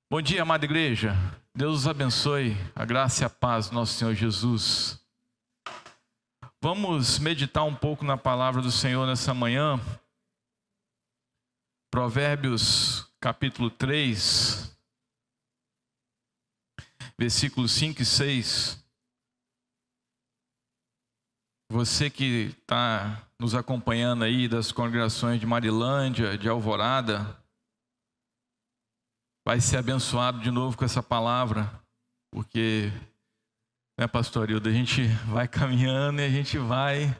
Bom dia, amada igreja. Deus os abençoe, a graça e a paz do nosso Senhor Jesus. Vamos meditar um pouco na palavra do Senhor nessa manhã. Provérbios capítulo 3, versículos 5 e 6. Você que está nos acompanhando aí das congregações de Marilândia, de Alvorada, vai ser abençoado de novo com essa palavra, porque, né, pastor Hilda, a gente vai caminhando e a gente vai,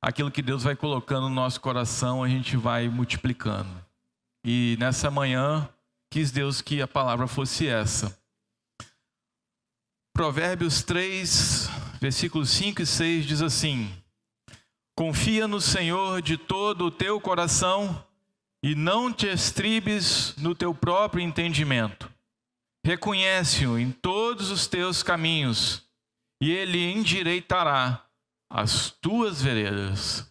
aquilo que Deus vai colocando no nosso coração, a gente vai multiplicando. E nessa manhã, quis Deus que a palavra fosse essa. Provérbios 3, versículos 5 e 6 diz assim: confia no Senhor de todo o teu coração e não te estribes no teu próprio entendimento. Reconhece-o em todos os teus caminhos, e Ele endireitará as tuas veredas.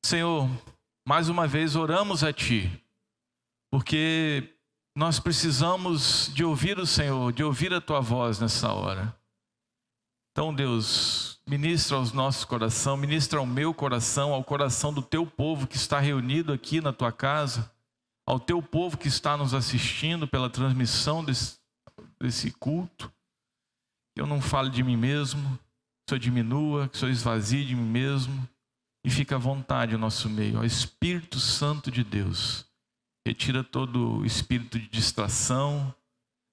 Senhor, mais uma vez oramos a Ti, porque nós precisamos de ouvir o Senhor, de ouvir a Tua voz nessa hora. Então, Deus, ministra aos nossos corações, ministra ao meu coração, ao coração do Teu povo que está reunido aqui na Tua casa, ao Teu povo que está nos assistindo pela transmissão desse culto. Que eu não fale de mim mesmo, que o Senhor diminua, que o Senhor esvazie de mim mesmo e fique à vontade no nosso meio. Ó Espírito Santo de Deus, retira todo espírito de distração,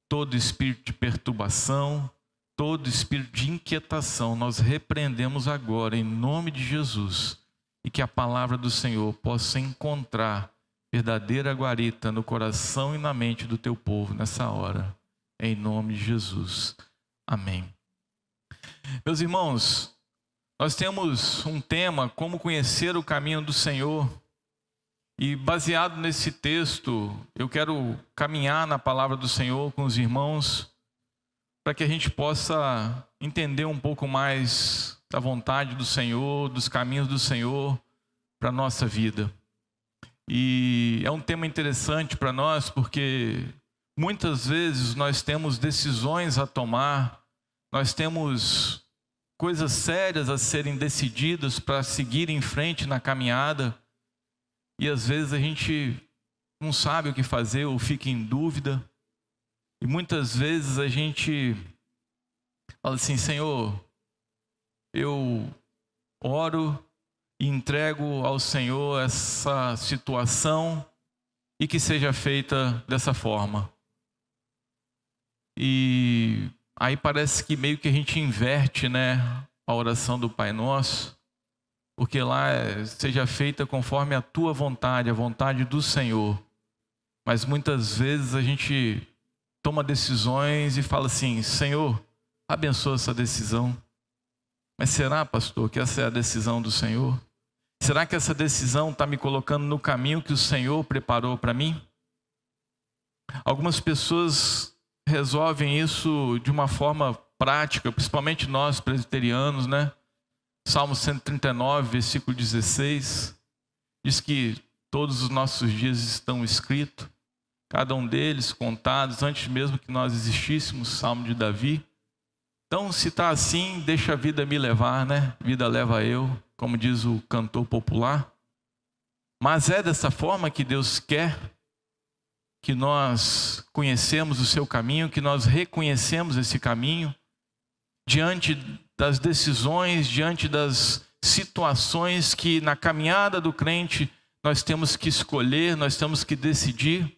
todo espírito de perturbação, todo espírito de inquietação. Nós repreendemos agora em nome de Jesus, e que a palavra do Senhor possa encontrar verdadeira guarita no coração e na mente do teu povo nessa hora, em nome de Jesus, amém. Meus irmãos, nós temos um tema, como conhecer o caminho do Senhor, e baseado nesse texto, eu quero caminhar na palavra do Senhor com os irmãos, para que a gente possa entender um pouco mais da vontade do Senhor, dos caminhos do Senhor para a nossa vida. E é um tema interessante para nós, porque muitas vezes nós temos decisões a tomar, nós temos coisas sérias a serem decididas para seguir em frente na caminhada, e às vezes a gente não sabe o que fazer ou fica em dúvida. E muitas vezes a gente fala assim: Senhor, eu oro e entrego ao Senhor essa situação e que seja feita dessa forma. E aí parece que meio que a gente inverte, né, a oração do Pai Nosso, porque lá seja feita conforme a tua vontade, a vontade do Senhor. Mas muitas vezes a gente toma decisões e fala assim: Senhor, abençoa essa decisão. Mas será, pastor, que essa é a decisão do Senhor? Será que essa decisão está me colocando no caminho que o Senhor preparou para mim? Algumas pessoas resolvem isso de uma forma prática, principalmente nós presbiterianos, né? Salmo 139, versículo 16, diz que todos os nossos dias estão escritos, cada um deles contados antes mesmo que nós existíssemos, Salmo de Davi. Então, se está assim, deixa a vida me levar, né? Vida leva eu, como diz o cantor popular. Mas é dessa forma que Deus quer que nós conhecemos o seu caminho, que nós reconhecemos esse caminho, diante das decisões, diante das situações que na caminhada do crente nós temos que escolher, nós temos que decidir.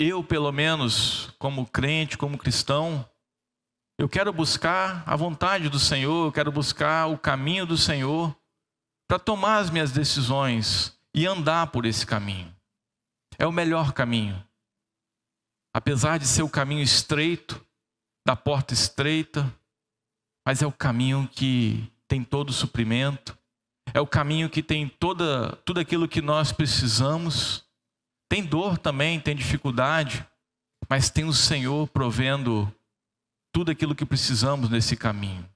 Eu, pelo menos, como crente, como cristão, eu quero buscar a vontade do Senhor, eu quero buscar o caminho do Senhor para tomar as minhas decisões e andar por esse caminho. É o melhor caminho. Apesar de ser o caminho estreito, da porta estreita, mas é o caminho que tem todo o suprimento, é o caminho que tem tudo aquilo que nós precisamos. Tem dor também, tem dificuldade, mas tem o Senhor provendo tudo aquilo que precisamos nesse caminho.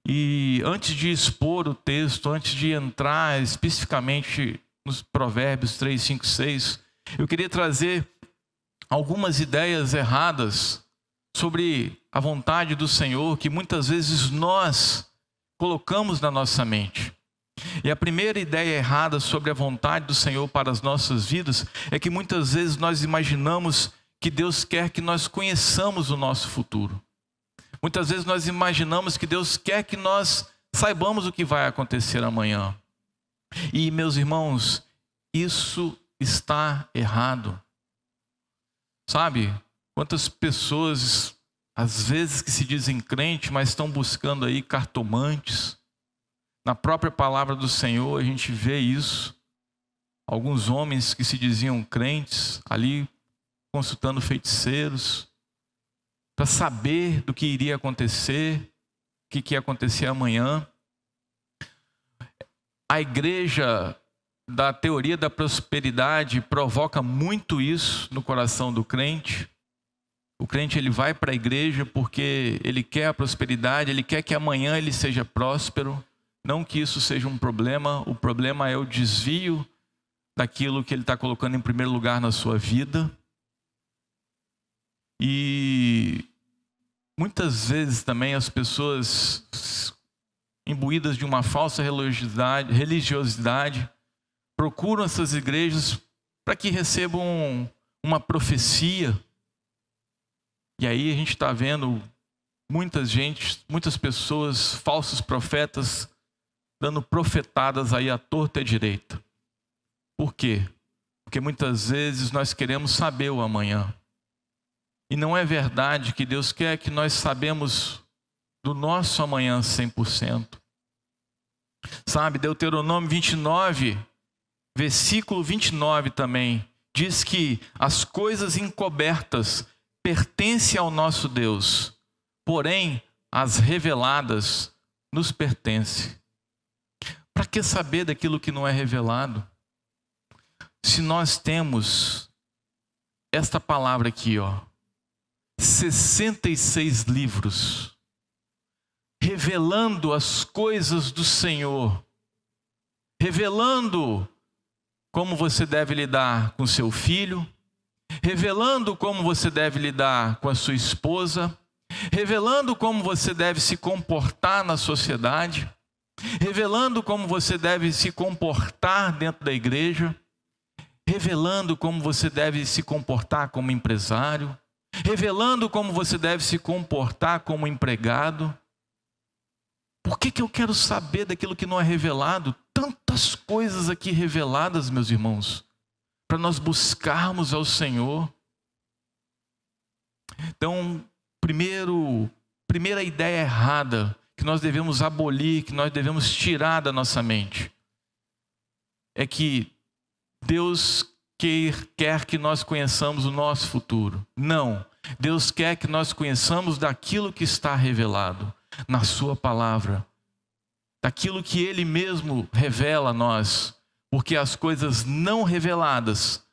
E antes de expor o texto, antes de entrar especificamente nos Provérbios 3, 5, 6, eu queria trazer algumas ideias erradas sobre a vontade do Senhor que muitas vezes nós colocamos na nossa mente. E a primeira ideia errada sobre a vontade do Senhor para as nossas vidas é que muitas vezes nós imaginamos que Deus quer que nós conheçamos o nosso futuro. Muitas vezes nós imaginamos que Deus quer que nós saibamos o que vai acontecer amanhã. E, meus irmãos, isso está errado. Sabe, quantas pessoas, às vezes que se dizem crente, mas estão buscando aí cartomantes. Na própria palavra do Senhor a gente vê isso. Alguns homens que se diziam crentes ali consultando feiticeiros para saber do que iria acontecer, o que ia acontecer amanhã. A igreja da teoria da prosperidade provoca muito isso no coração do crente. O crente ele vai para a igreja porque ele quer a prosperidade, ele quer que amanhã ele seja próspero. Não que isso seja um problema, o problema é o desvio daquilo que ele está colocando em primeiro lugar na sua vida. E muitas vezes também as pessoas imbuídas de uma falsa religiosidade procuram essas igrejas para que recebam uma profecia. E aí a gente está vendo muitas pessoas, falsos profetas, dando profetadas aí à torta e à direita. Por quê? Porque muitas vezes nós queremos saber o amanhã. E não é verdade que Deus quer que nós sabemos do nosso amanhã 100%. Sabe, Deuteronômio 29, versículo 29 também, diz que as coisas encobertas pertencem ao nosso Deus, porém as reveladas nos pertencem. Para que saber daquilo que não é revelado? Se nós temos esta palavra aqui, 66 livros, revelando as coisas do Senhor, revelando como você deve lidar com seu filho, revelando como você deve lidar com a sua esposa, revelando como você deve se comportar na sociedade, revelando como você deve se comportar dentro da igreja, revelando como você deve se comportar como empresário, revelando como você deve se comportar como empregado. Por que eu quero saber daquilo que não é revelado? Tantas coisas aqui reveladas, meus irmãos, para nós buscarmos ao Senhor. Então, primeira ideia errada que nós devemos abolir, que nós devemos tirar da nossa mente, é que Deus quer que nós conheçamos o nosso futuro. Não, Deus quer que nós conheçamos daquilo que está revelado na sua palavra, daquilo que Ele mesmo revela a nós, porque as coisas não reveladas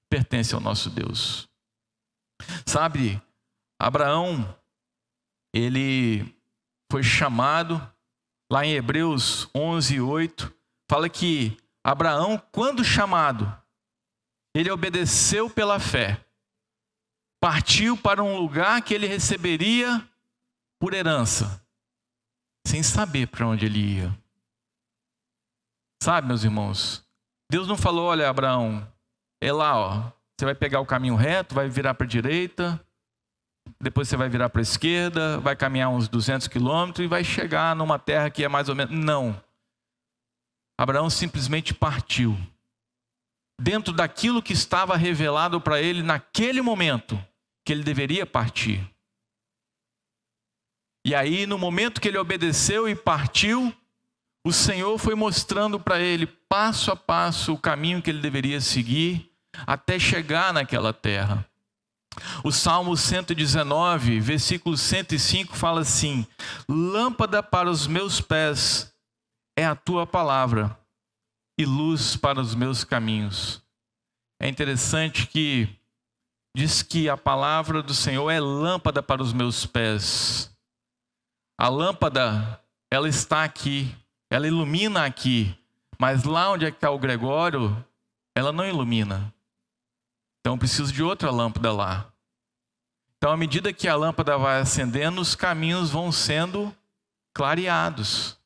pertencem ao nosso Deus. Sabe, Abraão, ele foi chamado, lá em Hebreus 11:8, fala que Abraão, quando chamado, ele obedeceu pela fé, partiu para um lugar que ele receberia por herança, sem saber para onde ele ia. Sabe, meus irmãos, Deus não falou, olha, Abraão, é lá, você vai pegar o caminho reto, vai virar para a direita, depois você vai virar para a esquerda, vai caminhar uns 200 quilômetros e vai chegar numa terra que é mais ou menos... Não. Abraão simplesmente partiu. Dentro daquilo que estava revelado para ele naquele momento, que ele deveria partir. E aí, no momento que ele obedeceu e partiu, o Senhor foi mostrando para ele, passo a passo, o caminho que ele deveria seguir, até chegar naquela terra. O Salmo 119, versículo 105, fala assim: lâmpada para os meus pés é a tua palavra e luz para os meus caminhos. É interessante que diz que a palavra do Senhor é lâmpada para os meus pés. A lâmpada, ela está aqui, ela ilumina aqui, mas lá onde está o Gregório, ela não ilumina. Então eu preciso de outra lâmpada lá. Então, à medida que a lâmpada vai acendendo, os caminhos vão sendo clareados.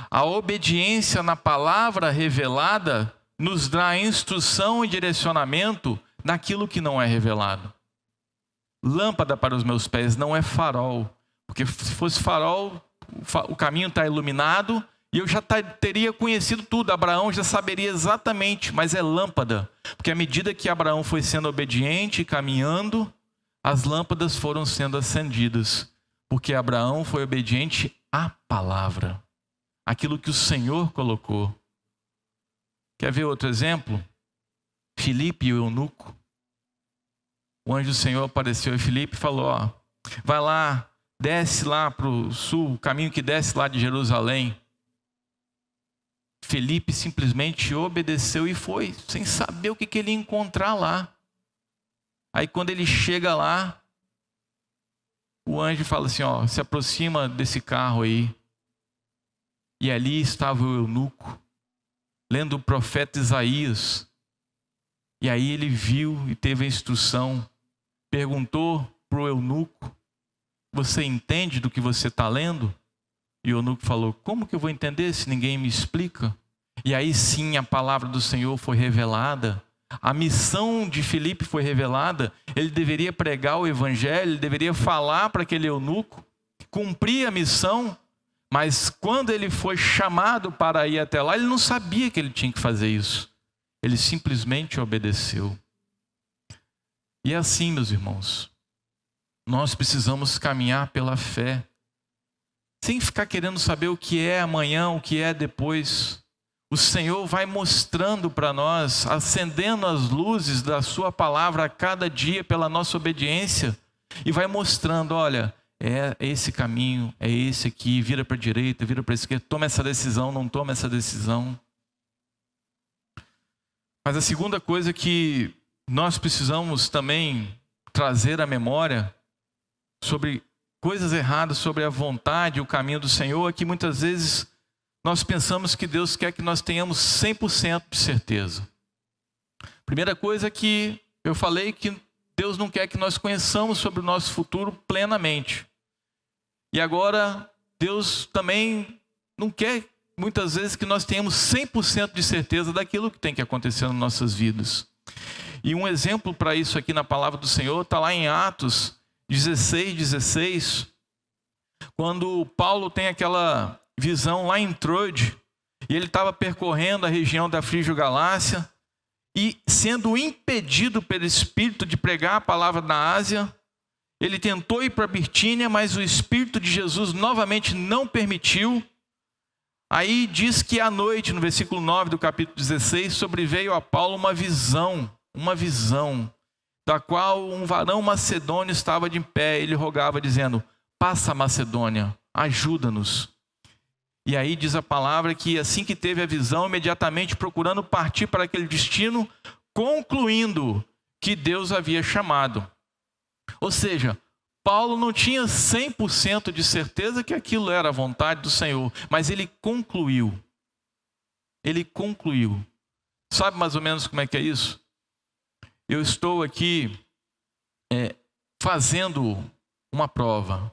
A obediência na palavra revelada nos dá instrução e direcionamento naquilo que não é revelado. Lâmpada para os meus pés não é farol, porque se fosse farol, o caminho está iluminado e eu já teria conhecido tudo. Abraão já saberia exatamente, mas é lâmpada, porque à medida que Abraão foi sendo obediente e caminhando, as lâmpadas foram sendo acendidas, porque Abraão foi obediente à palavra, aquilo que o Senhor colocou. Quer ver outro exemplo? Filipe e o eunuco. O anjo do Senhor apareceu a Filipe e falou: ó, vai lá, desce lá para o sul, o caminho que desce lá de Jerusalém. Filipe simplesmente obedeceu e foi, sem saber o que ele ia encontrar lá. Aí quando ele chega lá, o anjo fala assim, ó, se aproxima desse carro aí. E ali estava o eunuco, lendo o profeta Isaías. E aí ele viu e teve a instrução. Perguntou para o eunuco: você entende do que você está lendo? E o eunuco falou: como que eu vou entender se ninguém me explica? E aí sim a palavra do Senhor foi revelada. A missão de Filipe foi revelada. Ele deveria pregar o evangelho, ele deveria falar para aquele eunuco, cumprir a missão. Mas quando ele foi chamado para ir até lá, ele não sabia que ele tinha que fazer isso. Ele simplesmente obedeceu. E é assim, meus irmãos, nós precisamos caminhar pela fé, sem ficar querendo saber o que é amanhã, o que é depois. O Senhor vai mostrando para nós, acendendo as luzes da sua palavra a cada dia pela nossa obediência, e vai mostrando, olha, é esse caminho, é esse aqui, vira para a direita, vira para a esquerda, toma essa decisão, não toma essa decisão. Mas a segunda coisa que nós precisamos também trazer à memória sobre coisas erradas, sobre a vontade, o caminho do Senhor, é que muitas vezes nós pensamos que Deus quer que nós tenhamos 100% de certeza. Primeira coisa é que eu falei que Deus não quer que nós conheçamos sobre o nosso futuro plenamente. E agora, Deus também não quer, muitas vezes, que nós tenhamos 100% de certeza daquilo que tem que acontecer nas nossas vidas. E um exemplo para isso aqui na palavra do Senhor está lá em Atos 16:16, quando Paulo tem aquela visão lá em Troade, e ele estava percorrendo a região da Frígio-Galácia, e sendo impedido pelo Espírito de pregar a palavra na Ásia, ele tentou ir para Bitínia, mas o Espírito de Jesus novamente não permitiu. Aí diz que à noite, no versículo 9 do capítulo 16, sobreveio a Paulo uma visão, da qual um varão macedônio estava de pé. Ele rogava dizendo: passa a Macedônia, ajuda-nos. E aí diz a palavra que assim que teve a visão, imediatamente procurando partir para aquele destino, concluindo que Deus havia chamado. Ou seja, Paulo não tinha 100% de certeza que aquilo era a vontade do Senhor, mas ele concluiu. Ele concluiu. Sabe mais ou menos como é que é isso? Eu estou aqui fazendo uma prova.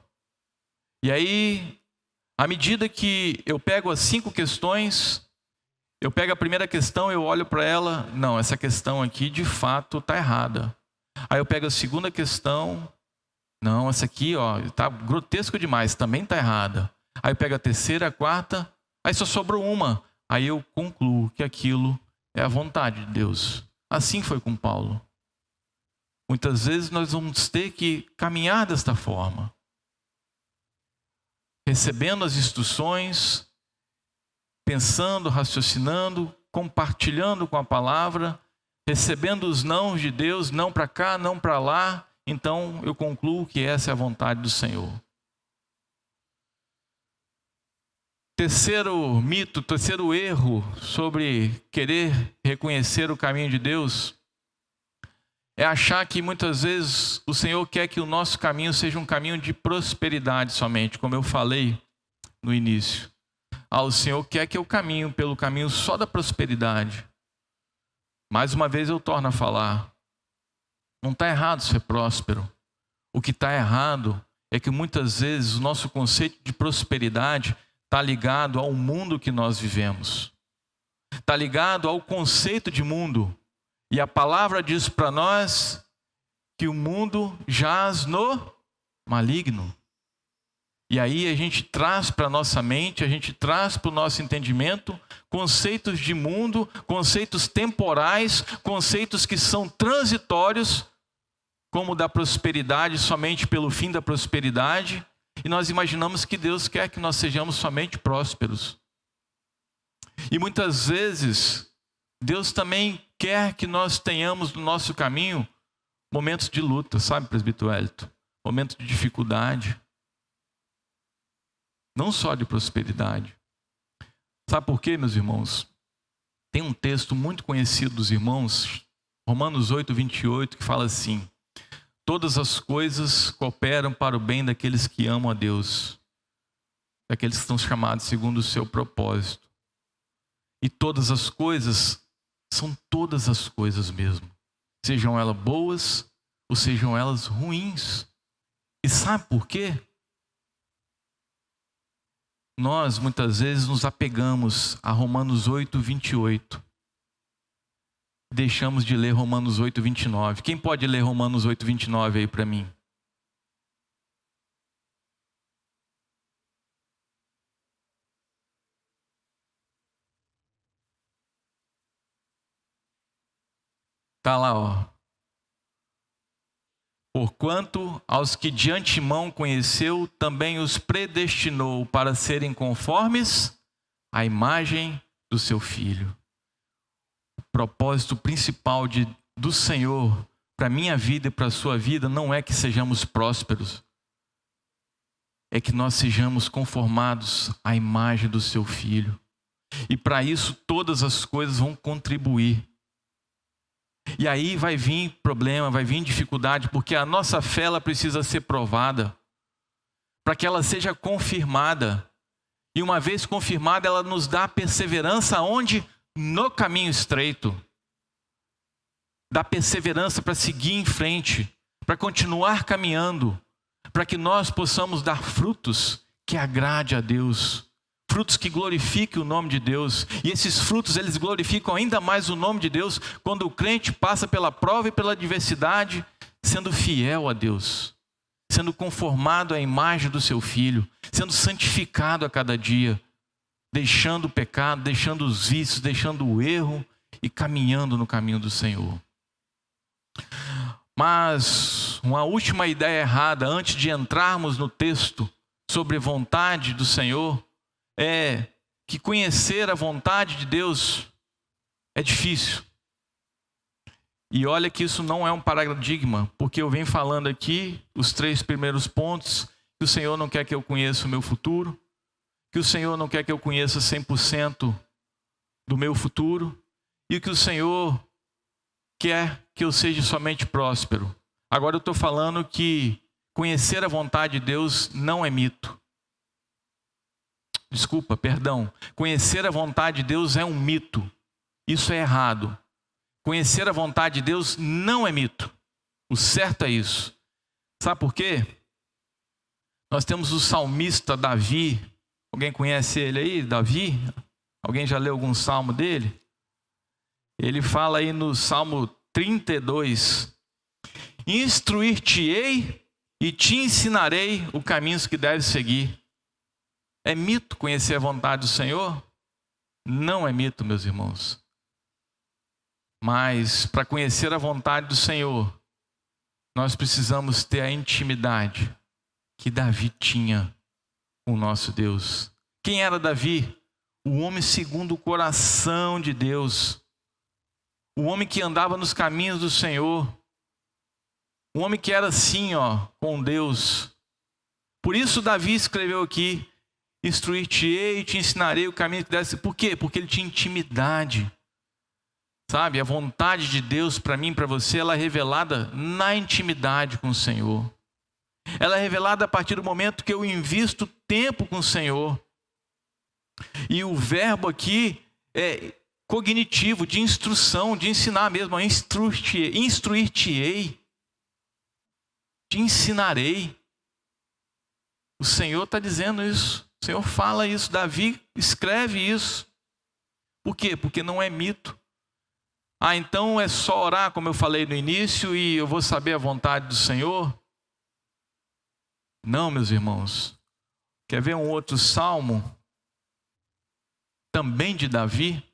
E aí, à medida que eu pego as 5 questões, eu pego a primeira questão, eu olho para ela, não, essa questão aqui de fato está errada. Aí eu pego a segunda questão, não, essa aqui está grotesco demais, também está errada. Aí eu pego a terceira, a quarta, aí só sobrou uma. Aí eu concluo que aquilo é a vontade de Deus. Assim foi com Paulo. Muitas vezes nós vamos ter que caminhar desta forma, recebendo as instruções, pensando, raciocinando, compartilhando com a palavra, recebendo os nãos de Deus, não para cá, não para lá. Então eu concluo que essa é a vontade do Senhor. Terceiro mito, terceiro erro sobre querer reconhecer o caminho de Deus é achar que muitas vezes o Senhor quer que o nosso caminho seja um caminho de prosperidade somente, como eu falei no início. O Senhor quer que eu caminhe pelo caminho só da prosperidade. Mais uma vez eu torno a falar. Não está errado ser próspero. O que está errado é que muitas vezes o nosso conceito de prosperidade está ligado ao mundo que nós vivemos. Está ligado ao conceito de mundo. E a palavra diz para nós que o mundo jaz no maligno. E aí a gente traz para a nossa mente, a gente traz para o nosso entendimento conceitos de mundo, conceitos temporais, conceitos que são transitórios, como o da prosperidade, somente pelo fim da prosperidade. E nós imaginamos que Deus quer que nós sejamos somente prósperos. E muitas vezes, Deus também quer que nós tenhamos no nosso caminho momentos de luta, sabe, presbítero Hélito? Momentos de dificuldade. Não só de prosperidade. Sabe por quê, meus irmãos? Tem um texto muito conhecido dos irmãos, Romanos 8, 28, que fala assim: todas as coisas cooperam para o bem daqueles que amam a Deus, daqueles que estão chamados segundo o seu propósito. E todas as coisas são todas as coisas mesmo, sejam elas boas ou sejam elas ruins. E sabe por quê? Nós muitas vezes nos apegamos a Romanos 8, 28. Deixamos de ler Romanos 8, 29. Quem pode ler Romanos 8, 29 aí para mim? Está lá, ó. Porquanto aos que de antemão conheceu, também os predestinou para serem conformes à imagem do seu Filho. O propósito principal do Senhor para a minha vida e para a sua vida não é que sejamos prósperos, é que nós sejamos conformados à imagem do seu Filho. E para isso todas as coisas vão contribuir. E aí vai vir problema, vai vir dificuldade, porque a nossa fé ela precisa ser provada, para que ela seja confirmada. E uma vez confirmada, ela nos dá perseverança onde? No caminho estreito. Dá perseverança para seguir em frente, para continuar caminhando, para que nós possamos dar frutos que agrade a Deus. Frutos que glorifiquem o nome de Deus. E esses frutos, eles glorificam ainda mais o nome de Deus quando o crente passa pela prova e pela adversidade, sendo fiel a Deus, sendo conformado à imagem do seu Filho, sendo santificado a cada dia, deixando o pecado, deixando os vícios, deixando o erro e caminhando no caminho do Senhor. Mas uma última ideia errada, antes de entrarmos no texto sobre vontade do Senhor, é que conhecer a vontade de Deus é difícil. E olha que isso não é um paradigma, porque eu venho falando aqui os 3 primeiros pontos, que o Senhor não quer que eu conheça o meu futuro, que o Senhor não quer que eu conheça 100% do meu futuro, e que o Senhor quer que eu seja somente próspero. Agora eu estou falando que conhecer a vontade de Deus não é mito. Conhecer a vontade de Deus é um mito. Isso é errado. Conhecer a vontade de Deus não é mito. O certo é isso. Sabe por quê? Nós temos o salmista Davi. Alguém conhece ele aí, Davi? Alguém já leu algum salmo dele? Ele fala aí no Salmo 32: instruir-te-ei e te ensinarei o caminho que deves seguir. É mito conhecer a vontade do Senhor? Não é mito, meus irmãos. Mas para conhecer a vontade do Senhor, nós precisamos ter a intimidade que Davi tinha com o nosso Deus. Quem era Davi? O homem segundo o coração de Deus. O homem que andava nos caminhos do Senhor. O homem que era assim, com Deus. Por isso Davi escreveu aqui: instruir-te-ei e te ensinarei o caminho que deve ser. Por quê? Porque ele tinha intimidade. Sabe, a vontade de Deus para mim e para você, ela é revelada na intimidade com o Senhor. Ela é revelada a partir do momento que eu invisto tempo com o Senhor. E o verbo aqui é cognitivo, de instrução, de ensinar mesmo. Instruir-te-ei. te ensinarei. O Senhor está dizendo isso. O Senhor fala isso. Davi escreve isso. Por quê? Porque não é mito. Então é só orar, como eu falei no início, e eu vou saber a vontade do Senhor? Não, meus irmãos. Quer ver um outro salmo? Também de Davi.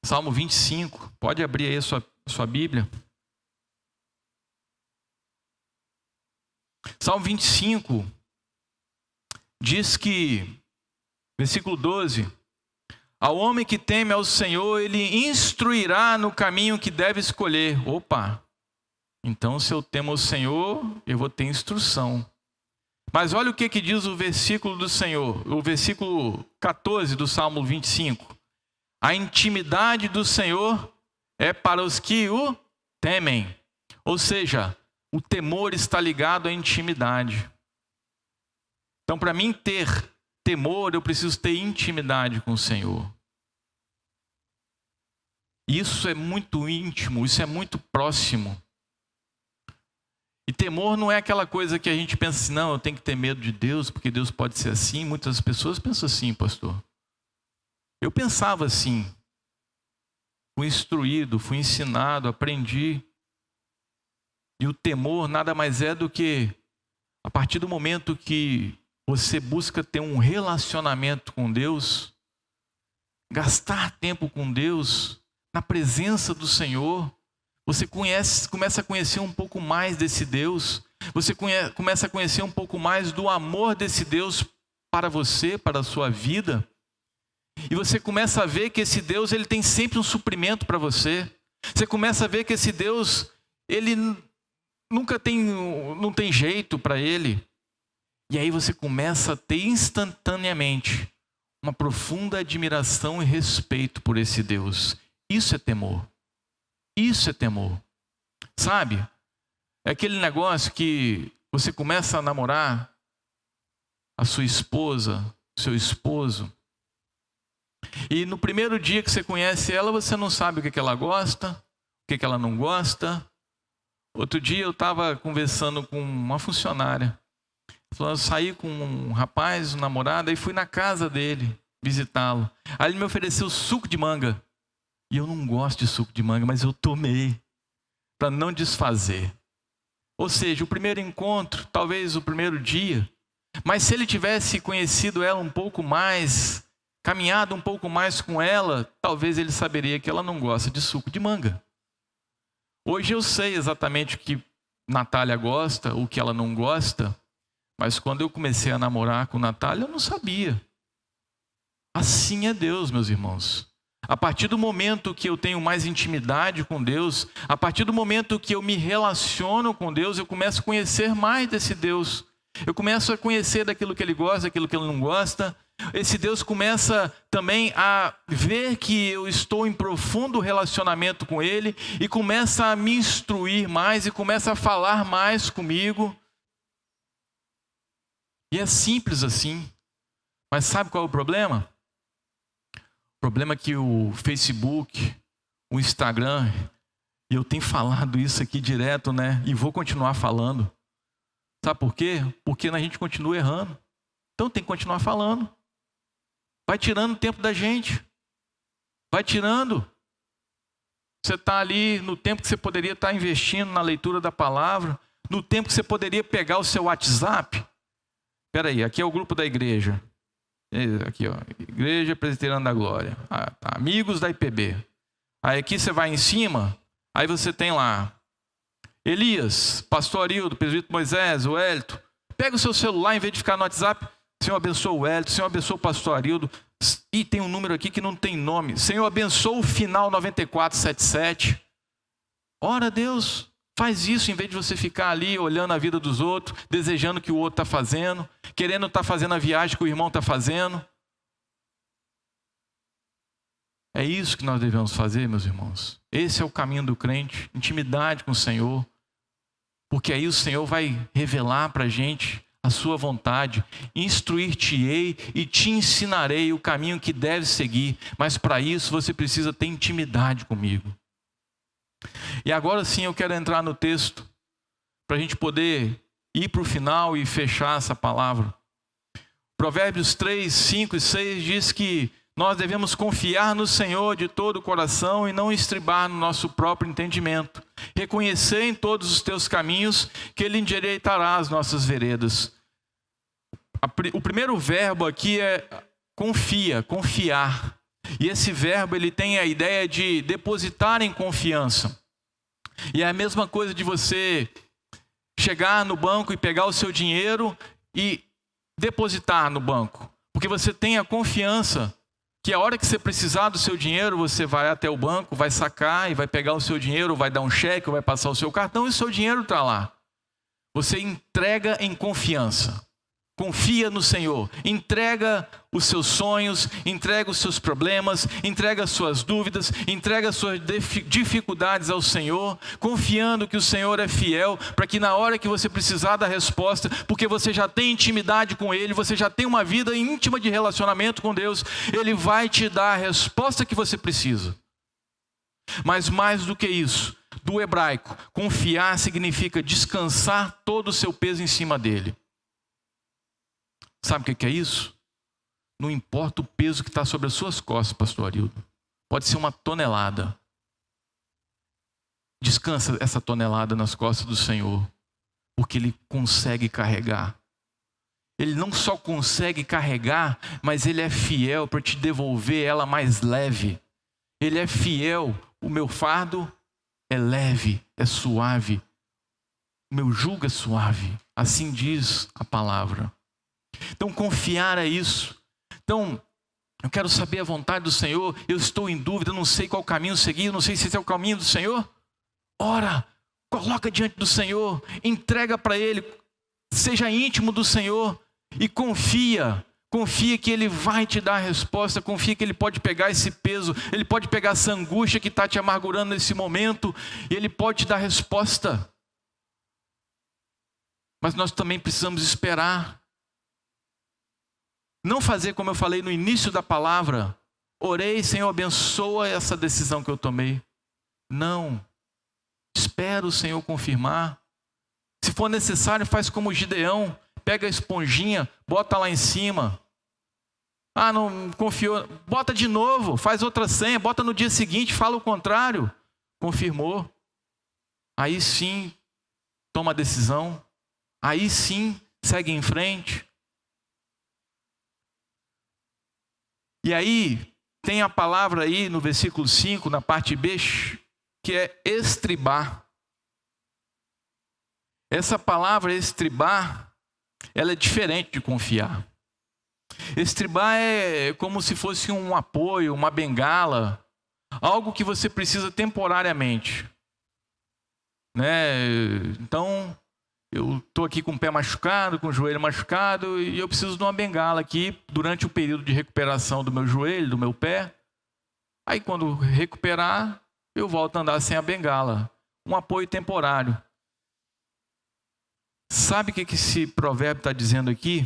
Salmo 25. Pode abrir aí a sua Bíblia. Salmo 25 diz que, versículo 12: ao homem que teme ao Senhor, Ele instruirá no caminho que deve escolher. Opa! Então, se eu temo ao Senhor, eu vou ter instrução. Mas olha o que diz o versículo do Senhor, o versículo 14 do Salmo 25. A intimidade do Senhor é para os que o temem. Ou seja, o temor está ligado à intimidade. Então, para mim ter temor, eu preciso ter intimidade com o Senhor. Isso é muito íntimo, isso é muito próximo. E temor não é aquela coisa que a gente pensa assim, não, eu tenho que ter medo de Deus, porque Deus pode ser assim. Muitas pessoas pensam assim, pastor. Eu pensava assim. Fui instruído, fui ensinado, aprendi. E o temor nada mais é do que, a partir do momento que você busca ter um relacionamento com Deus, gastar tempo com Deus, na presença do Senhor, você começa a conhecer um pouco mais desse Deus, você começa a conhecer um pouco mais do amor desse Deus para você, para a sua vida, e você começa a ver que esse Deus, ele tem sempre um suprimento para você. Você começa a ver que esse Deus, ele não tem jeito para ele. E aí você começa a ter instantaneamente uma profunda admiração e respeito por esse Deus. Isso é temor. Isso é temor. Sabe? É aquele negócio que você começa a namorar a sua esposa, seu esposo, e no primeiro dia que você conhece ela, você não sabe o que ela gosta, o que ela não gosta. Outro dia eu estava conversando com uma funcionária. Eu saí com um rapaz, um namorado, e fui na casa dele visitá-lo. Aí ele me ofereceu suco de manga. E eu não gosto de suco de manga, mas eu tomei para não desfazer. Ou seja, o primeiro encontro, talvez o primeiro dia, mas se ele tivesse conhecido ela um pouco mais, caminhado um pouco mais com ela, talvez ele saberia que ela não gosta de suco de manga. Hoje eu sei exatamente o que Natália gosta, o que ela não gosta, mas quando eu comecei a namorar com Natália, eu não sabia. Assim é Deus, meus irmãos. A partir do momento que eu tenho mais intimidade com Deus, a partir do momento que eu me relaciono com Deus, eu começo a conhecer mais desse Deus. Eu começo a conhecer daquilo que Ele gosta, daquilo que Ele não gosta. Esse Deus começa também a ver que eu estou em profundo relacionamento com Ele e começa a me instruir mais e começa a falar mais comigo. E é simples assim. Mas sabe qual é o problema? O problema é que o Facebook, o Instagram, e eu tenho falado isso aqui direto, né? E vou continuar falando. Sabe por quê? Porque a gente continua errando. Então tem que continuar falando. Vai tirando o tempo da gente. Vai tirando. Você está ali no tempo que você poderia estar investindo na leitura da palavra, no tempo que você poderia pegar o seu WhatsApp. Espera aí, aqui é o grupo da igreja. Aqui, ó, Igreja Presbiteriana da Glória. Tá. Amigos da IPB. Aí aqui você vai em cima, aí você tem lá Elias, Pastor Arildo, Presbítero Moisés, o Hélito. Pega o seu celular, em vez de ficar no WhatsApp, Senhor abençoa o Hélito, Senhor abençoa o Pastor Arildo. E tem um número aqui que não tem nome. Senhor abençoa o final 9477. Ora a Deus, faz isso em vez de você ficar ali olhando a vida dos outros, desejando que o outro está fazendo, querendo estar fazendo a viagem que o irmão está fazendo. É isso que nós devemos fazer, meus irmãos. Esse é o caminho do crente, intimidade com o Senhor. Porque aí o Senhor vai revelar para a gente a sua vontade. Instruir-te-ei e te ensinarei o caminho que deve seguir. Mas para isso você precisa ter intimidade comigo. E agora sim eu quero entrar no texto para a gente poder ir para o final e fechar essa palavra. Provérbios 3, 5 e 6 diz que nós devemos confiar no Senhor de todo o coração e não estribar no nosso próprio entendimento. Reconhecer em todos os teus caminhos que Ele endireitará as nossas veredas. O primeiro verbo aqui é confia, confiar. E esse verbo ele tem a ideia de depositar em confiança. E é a mesma coisa de você chegar no banco e pegar o seu dinheiro e depositar no banco. Porque você tem a confiança que a hora que você precisar do seu dinheiro, você vai até o banco, vai sacar e vai pegar o seu dinheiro, vai dar um cheque, vai passar o seu cartão e o seu dinheiro está lá. Você entrega em confiança. Confia no Senhor, entrega os seus sonhos, entrega os seus problemas, entrega as suas dúvidas, entrega as suas dificuldades ao Senhor, confiando que o Senhor é fiel, para que na hora que você precisar da resposta, porque você já tem intimidade com Ele, você já tem uma vida íntima de relacionamento com Deus, Ele vai te dar a resposta que você precisa. Mas mais do que isso, do hebraico, confiar significa descansar todo o seu peso em cima dele. Sabe o que é isso? Não importa o peso que está sobre as suas costas, pastor Arildo. Pode ser 1 tonelada. Descansa essa tonelada nas costas do Senhor, porque Ele consegue carregar. Ele não só consegue carregar, mas Ele é fiel para te devolver ela mais leve. Ele é fiel. O meu fardo é leve, é suave. O meu jugo é suave. Assim diz a palavra. Então confiar é isso. Então eu quero saber a vontade do Senhor. Eu estou em dúvida, eu não sei qual caminho seguir, eu não sei se esse é o caminho do Senhor. Ora, coloca diante do Senhor, entrega para Ele, seja íntimo do Senhor e confia que Ele vai te dar a resposta, confia que Ele pode pegar esse peso, Ele pode pegar essa angústia que está te amargurando nesse momento e Ele pode te dar a resposta. Mas nós também precisamos esperar. Não fazer como eu falei no início da palavra. Orei, Senhor, abençoa essa decisão que eu tomei. Não. Espera o Senhor confirmar. Se for necessário, faz como Gideão. Pega a esponjinha, bota lá em cima. Ah, não confiou. Bota de novo, faz outra senha. Bota no dia seguinte, fala o contrário. Confirmou. Aí sim, toma a decisão. Aí sim, segue em frente. E aí, tem a palavra aí no versículo 5, na parte B, que é estribar. Essa palavra estribar, ela é diferente de confiar. Estribar é como se fosse um apoio, uma bengala, algo que você precisa temporariamente. Então, eu estou aqui com o pé machucado, com o joelho machucado, e eu preciso de uma bengala aqui durante o período de recuperação do meu joelho, do meu pé. Aí quando recuperar, eu volto a andar sem a bengala. Um apoio temporário. Sabe o que esse provérbio está dizendo aqui?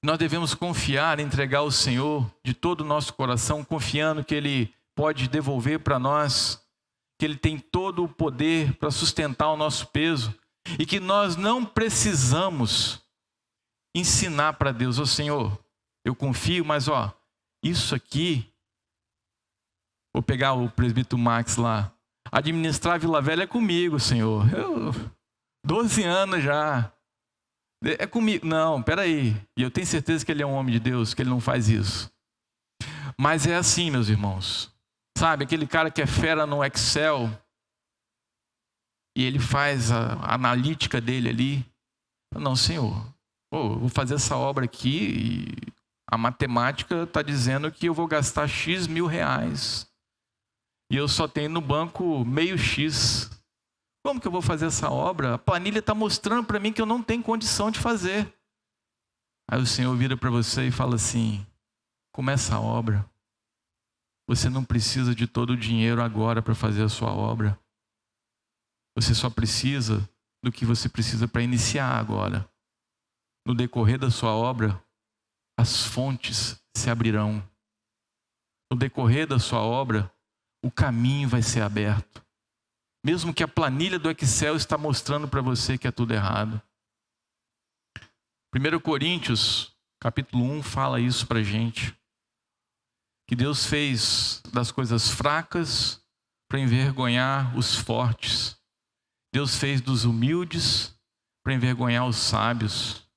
Nós devemos confiar, entregar ao Senhor de todo o nosso coração, confiando que Ele pode devolver para nós, que Ele tem todo o poder para sustentar o nosso peso e que nós não precisamos ensinar para Deus: ô Senhor, eu confio, mas isso aqui, vou pegar o presbítero Max lá, administrar a Vila Velha é comigo, Senhor. 12 anos já. É comigo. Não, peraí. E eu tenho certeza que ele é um homem de Deus, que ele não faz isso. Mas é assim, meus irmãos. Sabe, aquele cara que é fera no Excel e ele faz a analítica dele ali. Não, Senhor, eu vou fazer essa obra aqui e a matemática está dizendo que eu vou gastar X mil reais e eu só tenho no banco meio X. Como que eu vou fazer essa obra? A planilha está mostrando para mim que eu não tenho condição de fazer. Aí o Senhor vira para você e fala assim: começa a obra. Você não precisa de todo o dinheiro agora para fazer a sua obra. Você só precisa do que você precisa para iniciar agora. No decorrer da sua obra, as fontes se abrirão. No decorrer da sua obra, o caminho vai ser aberto. mesmo que a planilha do Excel está mostrando para você que é tudo errado. 1 Coríntios, capítulo 1, fala isso para a gente. Que Deus fez das coisas fracas para envergonhar os fortes. Deus fez dos humildes para envergonhar os sábios.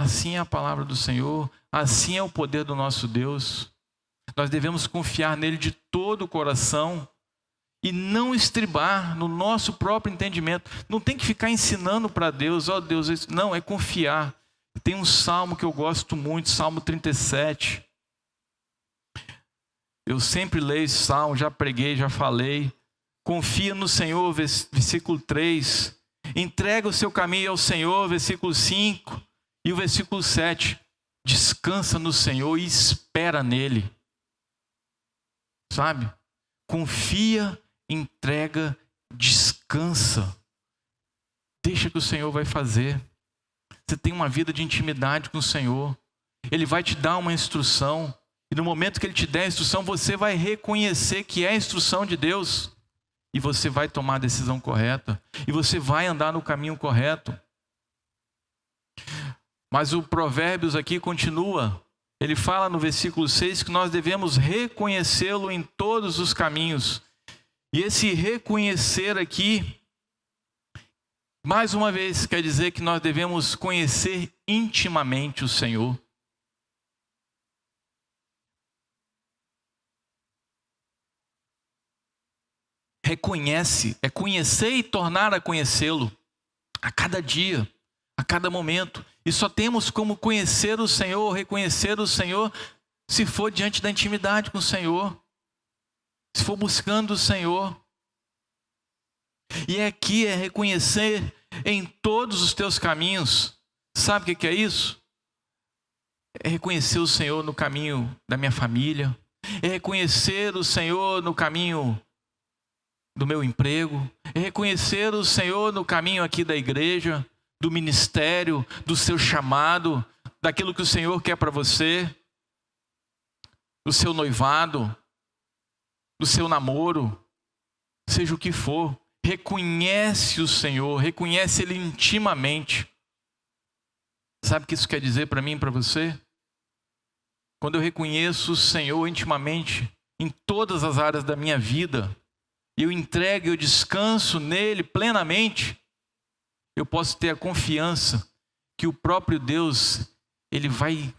Assim é a palavra do Senhor, assim é o poder do nosso Deus. Nós devemos confiar nele de todo o coração e não estribar no nosso próprio entendimento. Não tem que ficar ensinando para Deus, ó Deus, isso. Não, é confiar. Tem um salmo que eu gosto muito, Salmo 37. Eu sempre leio esse salmo, já preguei, já falei. Confia no Senhor, versículo 3. Entrega o seu caminho ao Senhor, versículo 5. E o versículo 7. Descansa no Senhor e espera nele. Sabe? Confia, entrega, descansa. Deixa que o Senhor vai fazer. Você tem uma vida de intimidade com o Senhor. Ele vai te dar uma instrução. E no momento que Ele te der a instrução, você vai reconhecer que é a instrução de Deus. E você vai tomar a decisão correta. E você vai andar no caminho correto. Mas o Provérbios aqui continua. Ele fala no versículo 6 que nós devemos reconhecê-lo em todos os caminhos. E esse reconhecer aqui, mais uma vez, quer dizer que nós devemos conhecer intimamente o Senhor. Reconhece, é conhecer e tornar a conhecê-lo a cada dia, a cada momento. E só temos como conhecer o Senhor, reconhecer o Senhor, se for diante da intimidade com o Senhor, se for buscando o Senhor. E aqui é reconhecer em todos os teus caminhos. Sabe o que é isso? É reconhecer o Senhor no caminho da minha família, é reconhecer o Senhor no caminho do meu emprego, é reconhecer o Senhor no caminho aqui da igreja, do ministério, do seu chamado, daquilo que o Senhor quer para você, do seu noivado, do seu namoro, seja o que for. Reconhece o Senhor, reconhece Ele intimamente. Sabe o que isso quer dizer para mim e para você? Quando eu reconheço o Senhor intimamente em todas as áreas da minha vida, e eu entrego, eu descanso nele plenamente, eu posso ter a confiança que o próprio Deus, Ele vai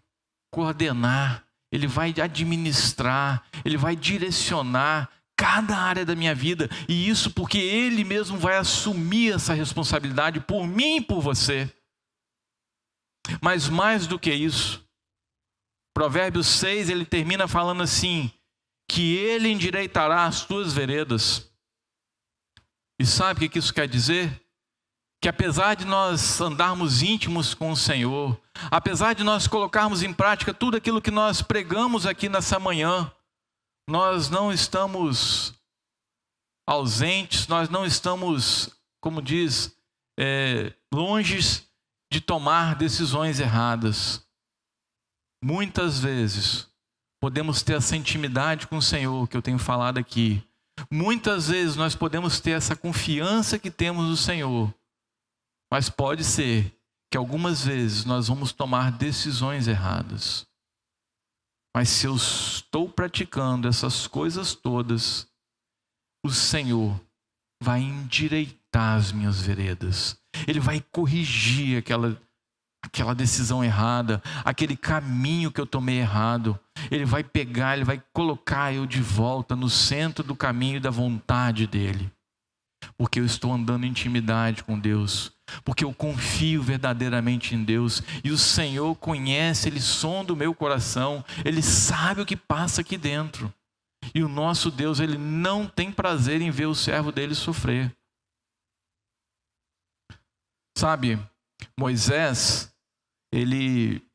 coordenar, Ele vai administrar, Ele vai direcionar cada área da minha vida. E isso porque Ele mesmo vai assumir essa responsabilidade por mim e por você. Mas mais do que isso, Provérbios 6, ele termina falando assim, que Ele endireitará as tuas veredas. E sabe o que isso quer dizer? Que apesar de nós andarmos íntimos com o Senhor, apesar de nós colocarmos em prática tudo aquilo que nós pregamos aqui nessa manhã, nós não estamos ausentes, nós não estamos, como diz, longe de tomar decisões erradas. Muitas vezes podemos ter essa intimidade com o Senhor que eu tenho falado aqui. Muitas vezes nós podemos ter essa confiança que temos no Senhor. Mas pode ser que algumas vezes nós vamos tomar decisões erradas. Mas se eu estou praticando essas coisas todas, o Senhor vai endireitar as minhas veredas. Ele vai corrigir aquela decisão errada, aquele caminho que eu tomei errado. Ele vai pegar, Ele vai colocar eu de volta no centro do caminho da vontade dEle. Porque eu estou andando em intimidade com Deus. Porque eu confio verdadeiramente em Deus. E o Senhor conhece, Ele sonda o meu coração. Ele sabe o que passa aqui dentro. E o nosso Deus, Ele não tem prazer em ver o servo dEle sofrer. Sabe, Moisés, ele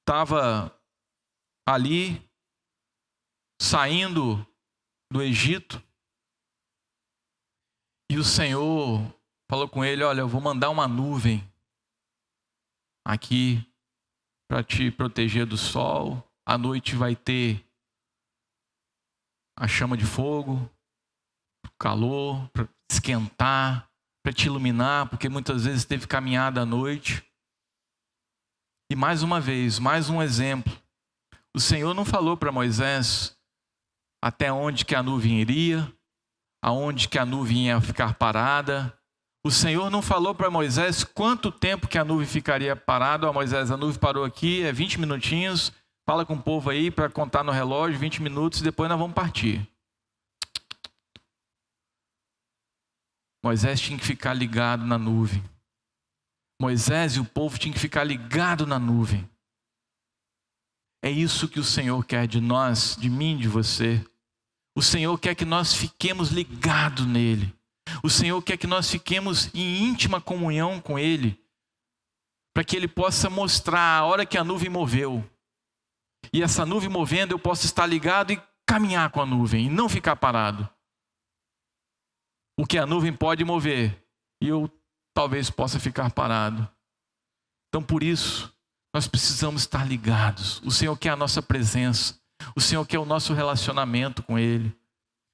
estava ali, saindo do Egito. E o Senhor falou com ele, olha, eu vou mandar uma nuvem aqui para te proteger do sol. À noite vai ter a chama de fogo, calor, para esquentar, para te iluminar, porque muitas vezes teve caminhada à noite. E mais uma vez, mais um exemplo. O Senhor não falou para Moisés até onde que a nuvem iria, aonde que a nuvem ia ficar parada. O Senhor não falou para Moisés quanto tempo que a nuvem ficaria parada. Ó, Moisés, a nuvem parou aqui, é 20 minutinhos. Fala com o povo aí para contar no relógio, 20 minutos, e depois nós vamos partir. Moisés tinha que ficar ligado na nuvem. Moisés e o povo tinham que ficar ligado na nuvem. É isso que o Senhor quer de nós, de mim, de você. O Senhor quer que nós fiquemos ligados nele. O Senhor quer que nós fiquemos em íntima comunhão com ele, para que ele possa mostrar a hora que a nuvem moveu. E essa nuvem movendo, eu posso estar ligado e caminhar com a nuvem, e não ficar parado. Porque a nuvem pode mover, e eu talvez possa ficar parado. Então, por isso, nós precisamos estar ligados. O Senhor quer a nossa presença. O Senhor quer o nosso relacionamento com ele,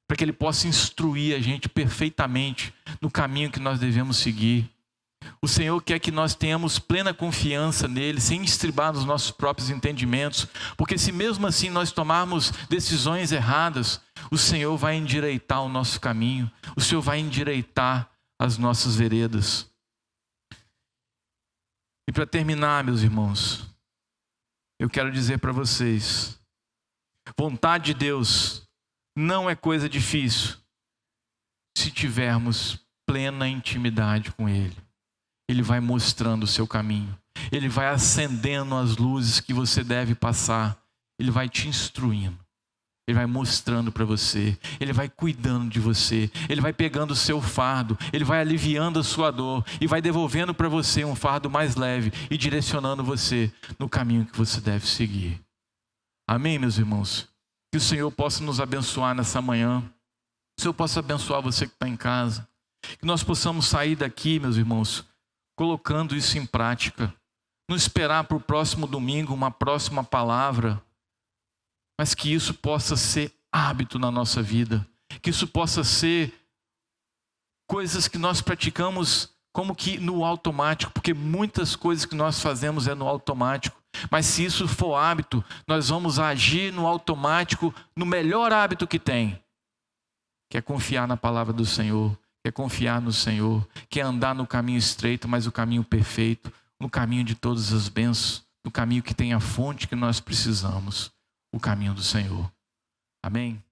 para que ele possa instruir a gente perfeitamente no caminho que nós devemos seguir. O Senhor quer que nós tenhamos plena confiança nele, sem estribar nos nossos próprios entendimentos, porque se mesmo assim nós tomarmos decisões erradas, o Senhor vai endireitar o nosso caminho, o Senhor vai endireitar as nossas veredas. E para terminar, meus irmãos, eu quero dizer para vocês, vontade de Deus não é coisa difícil se tivermos plena intimidade com ele. Ele vai mostrando o seu caminho. Ele vai acendendo as luzes que você deve passar. Ele vai te instruindo. Ele vai mostrando para você. Ele vai cuidando de você. Ele vai pegando o seu fardo. Ele vai aliviando a sua dor. E vai devolvendo para você um fardo mais leve. E direcionando você no caminho que você deve seguir. Amém, meus irmãos? Que o Senhor possa nos abençoar nessa manhã. Que o Senhor possa abençoar você que está em casa. Que nós possamos sair daqui, meus irmãos, colocando isso em prática. Não esperar para o próximo domingo uma próxima palavra, mas que isso possa ser hábito na nossa vida. Que isso possa ser coisas que nós praticamos como que no automático, porque muitas coisas que nós fazemos é no automático. Mas se isso for hábito, nós vamos agir no automático, no melhor hábito que tem, que é confiar na palavra do Senhor. Quer confiar no Senhor, quer andar no caminho estreito, mas o caminho perfeito, no caminho de todas as bênçãos, no caminho que tem a fonte que nós precisamos, o caminho do Senhor. Amém?